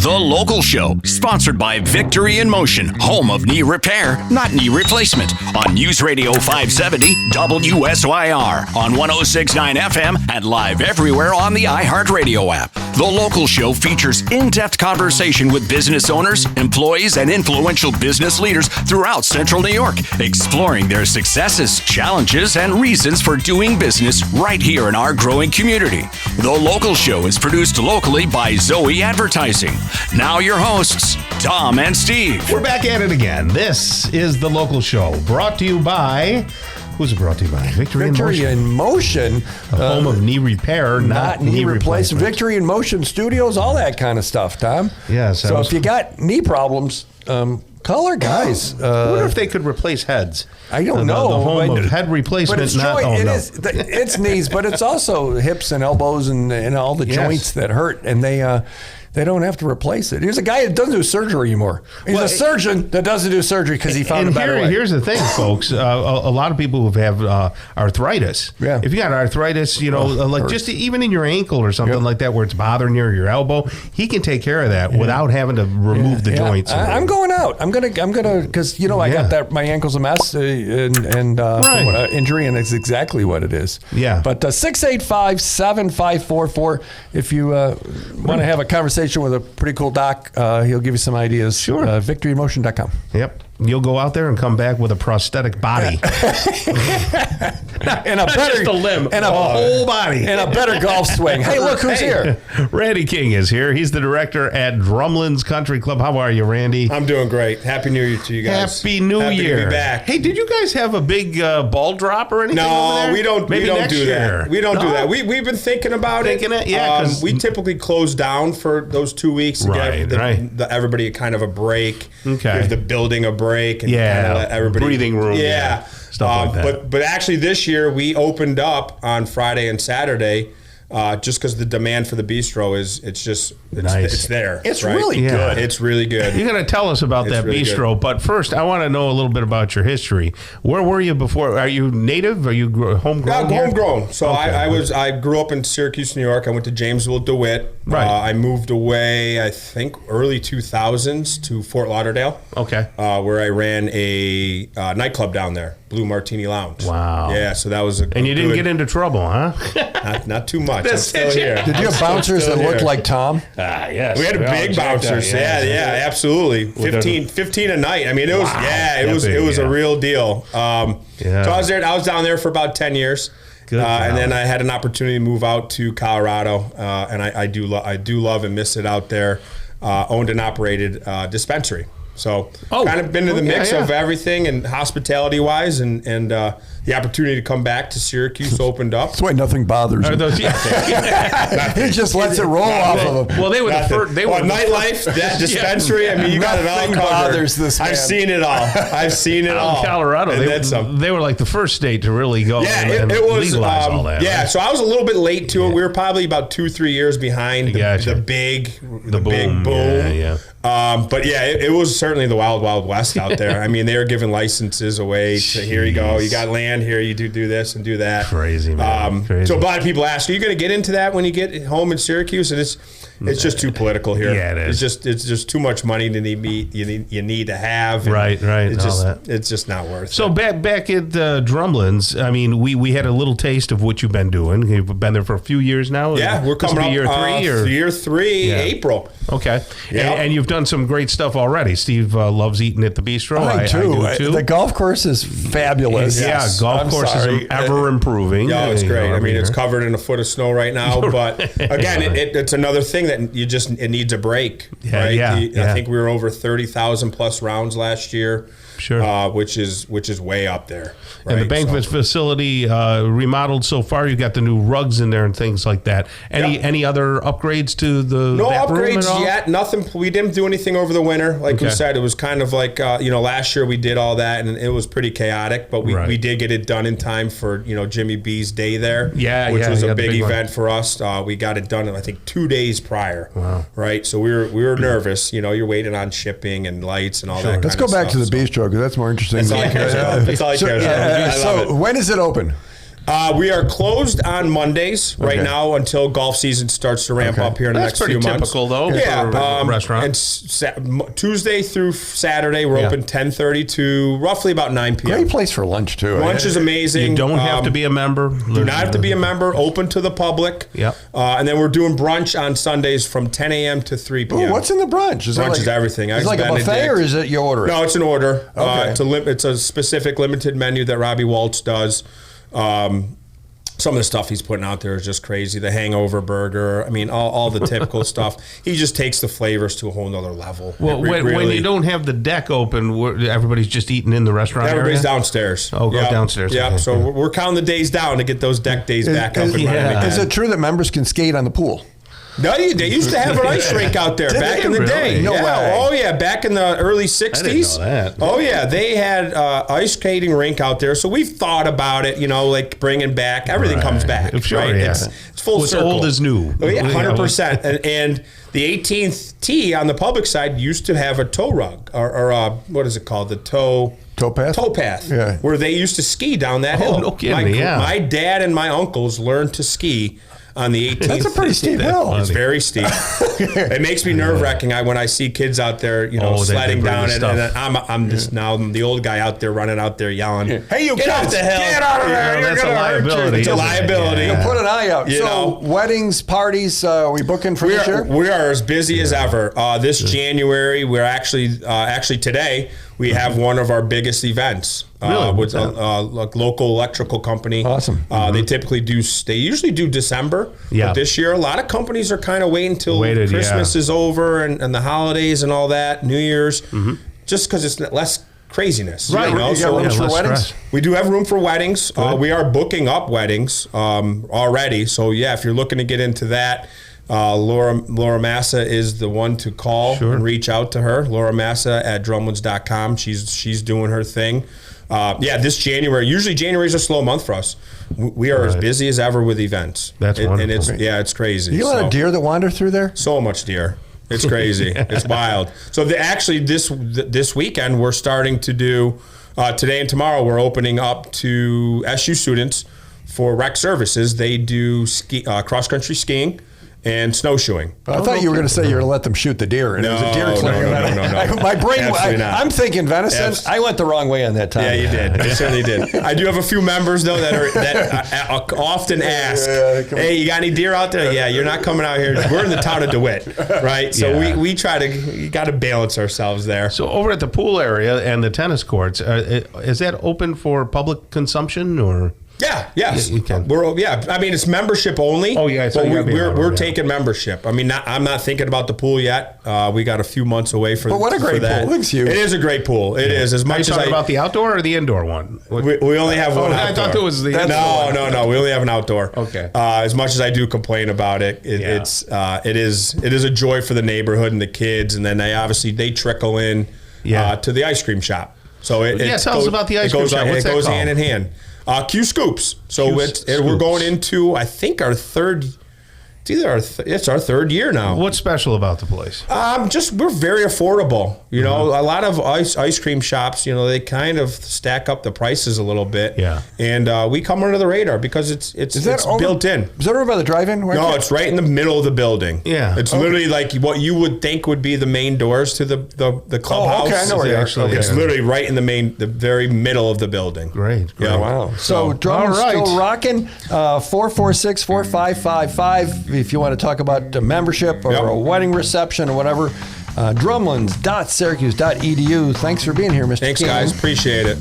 The Local Show, sponsored by Victory in Motion, home of knee repair, not knee replacement, on News Radio 570 WSYR, on 106.9 FM, and live everywhere on the iHeartRadio app. The Local Show features in-depth conversation with business owners, employees, and influential business leaders throughout Central New York, exploring their successes, challenges, and reasons for doing business right here in our growing community. The Local Show is produced locally by Zoe Advertising. Now your hosts, Tom and Steve. We're back at it again. This is The Local Show, brought to you by... Who's it brought to you by? Victory in Motion. The home of knee repair, not knee replacement. Victory in Motion Studios, all that kind of stuff, Tom. Yes. So if you got knee problems, call our guys. I wonder if they could replace heads. I don't know. The home of head replacement. But it's it's knees, but it's also hips and elbows and all the joints that hurt, and they don't have to replace it. Here's a guy that doesn't do surgery anymore. He's a surgeon that doesn't do surgery because he found a better way. Here's the thing, folks. A lot of people who have arthritis. Yeah. If you got arthritis, like just even in your ankle or something like that where it's bothering you or your elbow, he can take care of that without having to remove the joints. I'm going out. I'm gonna because I got that. My ankle's a mess and injury, and it's exactly what it is. Yeah. But 685-7544. If you want to have a conversation with a pretty cool doc, he'll give you some ideas. Sure. VictoryMotion.com. Yep. You'll go out there and come back with a prosthetic body. And a better, just a limb. And a whole body. And a better golf swing. Hey, look who's here. Randy King is here. He's the director at Drumlins Country Club. How are you, Randy? I'm doing great. Happy New Year to you guys. Happy New Year. To be back. Hey, did you guys have a big ball drop or anything over there? No, we don't. Maybe we don't next do year. that. We don't do that. We've been thinking about it. Yeah. We typically close down for those 2 weeks to give everybody kind of a break. Okay. Give the building a break. And kind of let everybody, breathing room. Yeah. Stuff like that. But actually this year we opened up on Friday and Saturday. Just because the demand for the bistro it's nice. It's there. It's really good. It's really good. You're going to tell us about that really bistro, but first I want to know a little bit about your history. Where were you before? Are you native? Are you homegrown? Yeah, homegrown. So I grew up in Syracuse, New York. I went to Jamesville, DeWitt. Right. I moved away, I think, early 2000s to Fort Lauderdale. Okay. Where I ran a nightclub down there, Blue Martini Lounge. Wow. Yeah, so that was And you didn't get into trouble, huh? Not too much. I'm still here. Did you have bouncers that looked like Tom? Yes. We had big bouncers. Yeah, absolutely. 15 a night. I mean, it was it was a real deal. So I was down there for about 10 years. Good and then I had an opportunity to move out to Colorado, and I do love and miss it out there. Owned and operated dispensary. So kind of been in the mix of everything and hospitality wise, and the opportunity to come back to Syracuse opened up. That's why nothing bothers him. He just lets it roll off of him. Well, they were the first. They were nightlife, that dispensary. I mean, you got it all covered. Bothers this man. I've seen it all. In Colorado, they were like the first state to really go and it was, legalize all that. Yeah, so I was a little bit late to it. We were probably about 2-3 years behind the big boom. Yeah. But it was certainly the wild, wild west out there. I mean, they were giving licenses away to here you go. You got land here. You do this and do that. Crazy, man. Crazy. So a lot of people ask, are you going to get into that when you get home in Syracuse? And it's just too political here. Yeah, it is. It's just too much money you need to have. Right. It's just not worth it. So back at Drumlins, I mean, we had a little taste of what you've been doing. You've been there for a few years now. Yeah, we're coming up year 3, April. Okay. And you've done some great stuff already. Steve loves eating at the bistro. I do too. The golf course is fabulous. Yeah, golf course is ever improving. Yeah, it's great. I mean, it's covered in a foot of snow right now, but again, it's another thing that it needs a break. Right? I think we were over 30,000 plus rounds last year. Sure. Which is way up there. Right? And the banquet facility remodeled so far. You got the new rugs in there and things like that. Any other upgrades to the no that room upgrades at all? yet? Nothing. We didn't do anything over the winter. Like we said, it was kind of like last year we did all that and it was pretty chaotic. But we did get it done in time for Jimmy B's day there. Which was a big event for us. We got it done I think 2 days prior. Wow. Right. So we were nervous. You're waiting on shipping and lights and all that. Let's go back to the bistro because that's more interesting. That's all I care about. That's all I care about. So when is it open? We are closed on Mondays right now until golf season starts to ramp up here in the next few months. That's pretty typical, though, for a restaurant. And Tuesday through Saturday, we're open 10:30 to roughly about 9 p.m. Great place for lunch, too. Lunch is amazing. You don't have to be a member. Do not have to be a member. Open to the public. Yep. And then we're doing brunch on Sundays from 10 a.m. to 3 p.m. Ooh, what's in the brunch? Brunch is everything. Is it like a buffet, or is it you order it? No, it's an order. Okay. It's a specific limited menu that Robbie Waltz does. Some of the stuff he's putting out there is just crazy. The hangover burger. I mean, all the typical stuff. He just takes the flavors to a whole nother level. Well, when you don't have the deck open, everybody's just eating in the restaurant Everybody's area? Downstairs. Oh, go downstairs. Yeah, so we're counting the days down to get those deck days back up and running. Is it true that members can skate on the pool? No, they used to have an ice rink out there back in the day. No way. Oh, yeah, back in the early 60s. I didn't know that. Oh, yeah, they had ice skating rink out there. So we've thought about it, like bringing back. Everything comes back. Sure, right? yeah. It's full circle. What's old is new. Oh, yeah, 100%. And the 18th tee on the public side used to have a tow rug, or what is it called? The Towpath? Towpath, Yeah. where they used to ski down that hill. No kidding, My dad and my uncles learned to ski on the 18th. That's a pretty steep hill. It's very steep. It makes me nerve-wracking when I see kids out there, sledding down it, and I'm just now the old guy out there running out there yelling, "Hey, you get off the hill! Get out of there! That's a liability. It's a liability. You'll put an eye out. You know. Weddings, parties, are we booking for this year? We are as busy as ever. This January, we're actually today we have one of our biggest events. With a local electrical company. Awesome. They usually do December. Yeah. But this year, a lot of companies are kind of waiting until Christmas is over and the holidays and all that, New Year's, just because it's less craziness. Right. You got rooms for weddings? Stress. We do have room for weddings. We are booking up weddings already. So, yeah, if you're looking to get into that, Laura Massa is the one to call and reach out to her. Laura Massa at Drumlins.com. She's doing her thing. This January. Usually January is a slow month for us. We are as busy as ever with events. That's wonderful. And it's crazy. You got a lot of deer that wander through there? So much deer. It's crazy. It's wild. So this weekend we're starting to do. Today and tomorrow we're opening up to SU students for rec services. They do cross country skiing and snowshoeing. I thought you were going to say you were going to let them shoot the deer. And it was a deer clearing. No. My brain, not. I'm thinking venison. I went the wrong way on that time. Yeah, you did. You certainly did. I do have a few members, though, that often ask, hey, you got any deer out there? Yeah, you're not coming out here. We're in the town of DeWitt, right? So we try you got to balance ourselves there. So over at the pool area and the tennis courts, is that open for public consumption or? Yes. You can. I mean, it's membership only. Oh, yeah. So but we're taking membership. I mean, I'm not thinking about the pool yet. We got a few months away for that. But what a great pool. It's huge. It is a great pool. It is. As much Are you talking about the outdoor or the indoor one? We only have one outdoor. I thought it was the No. We only have an outdoor. Okay. As much as I do complain about it, it is a joy for the neighborhood and the kids. And then they trickle in to the ice cream shop. So tell us about the ice cream shop. What's that goes called? hand in hand. Q Scoops. So we're going into, I think, our third. It's our third year now. What's special about the place? We're very affordable. A lot of ice cream shops, they kind of stack up the prices a little bit. Yeah. And we come under the radar because it's built in. Is that over by the drive-in? No, it's right in the middle of the building. Yeah. It's literally like what you would think would be the main doors to the clubhouse. Oh, okay, I know where you are. Actually, It's literally right in the very middle of the building. Great. Yeah. Wow. So Drumlins still rocking. 446-4555 if you want to talk about membership or a wedding reception or whatever. Drumlins.syracuse.edu. Thanks for being here, Mr. Thanks, King. guys. Appreciate it.